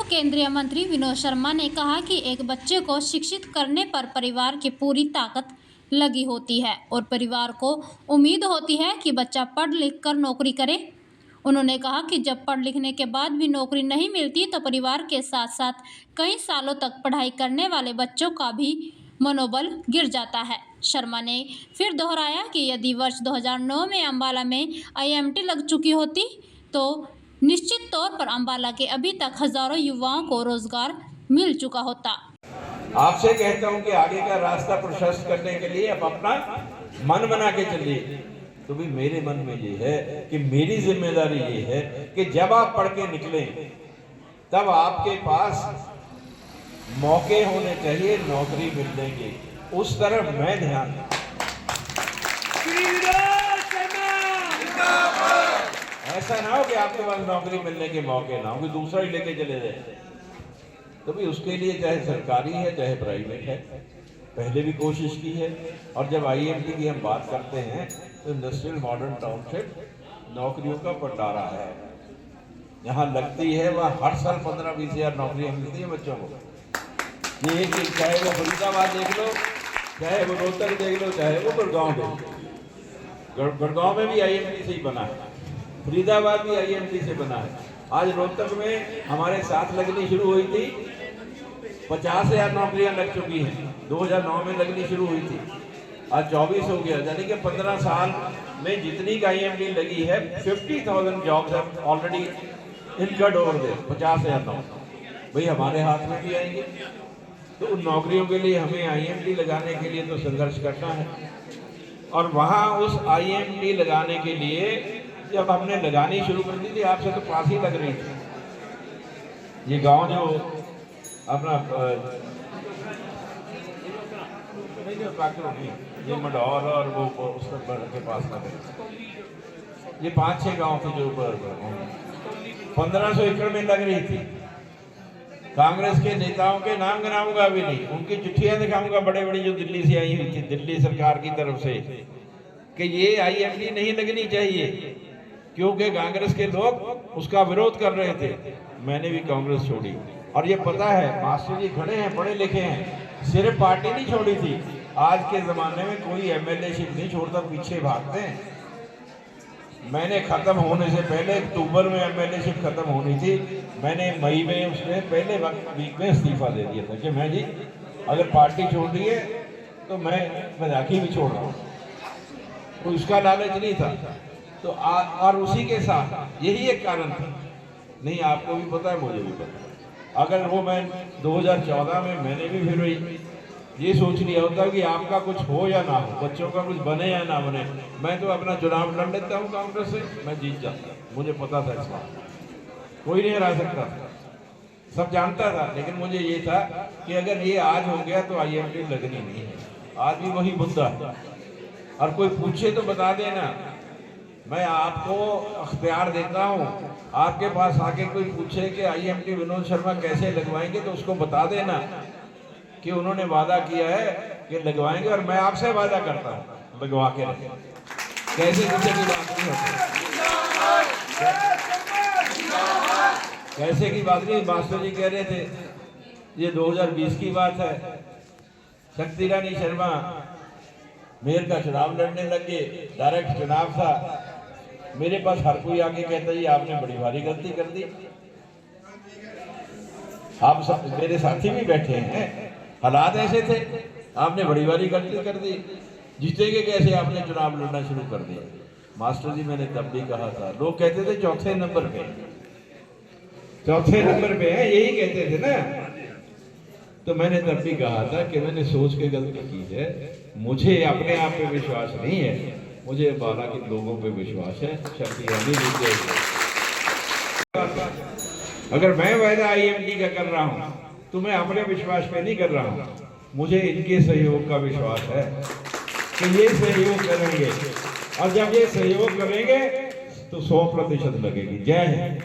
केंद्रीय मंत्री विनोद शर्मा ने कहा कि एक बच्चे को शिक्षित करने पर परिवार की पूरी ताकत लगी होती है और परिवार को उम्मीद होती है कि बच्चा पढ़ लिख कर नौकरी करे। उन्होंने कहा कि जब पढ़ लिखने के बाद भी नौकरी नहीं मिलती तो परिवार के साथ साथ कई सालों तक पढ़ाई करने वाले बच्चों का भी मनोबल गिर जाता है। शर्मा ने फिर दोहराया कि यदि वर्ष 2009 में अम्बाला में IMT लग चुकी होती तो निश्चित तौर पर अम्बाला के अभी तक हजारों युवाओं को रोजगार मिल चुका होता। आपसे कहता हूं कि आगे का रास्ता प्रशस्त करने के लिए अब अपना मन बना के चलिए। तो भी मेरे मन में ये है कि मेरी जिम्मेदारी ये है कि जब आप पढ़ के निकले तब आपके पास मौके होने चाहिए नौकरी मिलने के, उस तरफ मैं ध्यान। ऐसा ना हो कि आपके पास नौकरी मिलने के मौके ना हो कि दूसरा ही लेके चले जाए। तो भी उसके लिए चाहे सरकारी है चाहे प्राइवेट है, पहले भी कोशिश की है। और जब IMT की हम बात करते हैं तो इंडस्ट्रियल मॉडर्न टाउनशिप नौकरियों का भंडारा है। यहाँ लगती है वह हर साल 15-20 हज़ार नौकरियाँ मिलती हैं बच्चों को। ये कि चाहे वो फरीदाबाद देख लो, चाहे वो रोहतक देख लो, चाहे वो गुड़गांव देख लो। गुड़गांव में भी IMT से ही बना है, फरीदाबाद भी IMT से बना है। आज रोहतक में हमारे साथ लगनी शुरू हुई थी, 50,000 नौकरियां लग चुकी हैं। 2009 में लगनी शुरू हुई थी, आज 24 हो गया। यानी कि 15 साल में जितनी का IMT लगी है 50,000 जॉब्स हैं ऑलरेडी इनकर्ड ओवर दे। 50,000 नौकरी भाई हमारे हाथ में भी आएंगे। तो उन नौकरियों के लिए हमें IMT लगाने के लिए तो संघर्ष करना है। और वहाँ उस IMT लगाने के लिए जब हमने लगानी शुरू कर दी थी, आपसे तो पास ही लग रही थी। ये गांव जो अपना ये मडौर और वो उस के पास लगे, ये 5-6 गांव थे जो 1500 एकड़ में लग रही थी। कांग्रेस के नेताओं के नाम गिनाऊंगा भी नहीं, उनकी चिट्ठियां दिखाऊंगा बड़े बड़ी जो दिल्ली से आई हुई थी, दिल्ली सरकार की तरफ से, कि ये IMT नहीं लगनी चाहिए क्योंकि कांग्रेस के लोग उसका विरोध कर रहे थे। मैंने भी कांग्रेस छोड़ी। और ये पता है मास्टर जी खड़े हैं, पढ़े लिखे हैं, सिर्फ पार्टी नहीं छोड़ी थी। आज के जमाने में कोई MLA शिप नहीं छोड़ता, पीछे भागते हैं। मैंने खत्म होने से पहले अक्टूबर में MLA शिप खत्म होनी थी, मैंने मई में उसने पहले वीक में इस्तीफा दे दिया था कि मैं जी अगर पार्टी छोड़ दी है तो मैं मजाकी भी छोड़ रहा हूँ। तो इसका लालच नहीं था। तो और उसी के साथ यही एक कारण था। नहीं, आपको भी पता है, मुझे भी पता है। अगर वो मैं 2014 में मैंने भी फिर ये सोच लिया होता कि आपका कुछ हो या ना हो, बच्चों का कुछ बने या ना बने, मैं तो अपना चुनाव लड़ लेता हूँ कांग्रेस से, मैं जीत जाता। मुझे पता था इस बात, कोई नहीं हरा सकता था, सब जानता था। लेकिन मुझे ये था कि अगर ये आज हो गया तो IMT लगनी नहीं है। आज भी वही मुद्दा है। और कोई पूछे तो बता देना, मैं आपको अख्तियार देता हूँ। आपके पास आके कोई पूछे कि IMT विनोद शर्मा कैसे लगवाएंगे तो उसको बता देना कि उन्होंने वादा किया है कि लगवाएंगे, और मैं आपसे वादा करता हूँ लगवा के रखें। कैसे किसी की बात नहीं होती, कैसे की बात नहीं। मास्टर जी कह रहे थे ये 2020 की बात है, शक्ति रानी शर्मा मेयर का चुनाव लड़ने लगे, डायरेक्ट चुनाव था। मेरे पास हर कोई आके कहता जी आपने बड़ी भारी गलती कर दी। आप सब मेरे साथी भी बैठे हैं, हालात ऐसे थे, आपने बड़ी भारी गलती कर दी, जीतेंगे कैसे, आपने चुनाव लड़ना शुरू कर दिया। मास्टर जी मैंने तब भी कहा था, लोग कहते थे चौथे नंबर पे है, यही कहते थे ना। तो मैंने तब भी कहा था कि मैंने सोच के गलती की है, मुझे अपने आप पे विश्वास नहीं है, मुझे अम्बाला के लोगों पे विश्वास है। अगर मैं वायदा IMT का कर रहा हूँ तो मैं अपने विश्वास पे नहीं कर रहा हूँ, मुझे इनके सहयोग का विश्वास है कि ये सहयोग करेंगे। और जब ये सहयोग करेंगे तो 100% लगेगी। जय हिंद।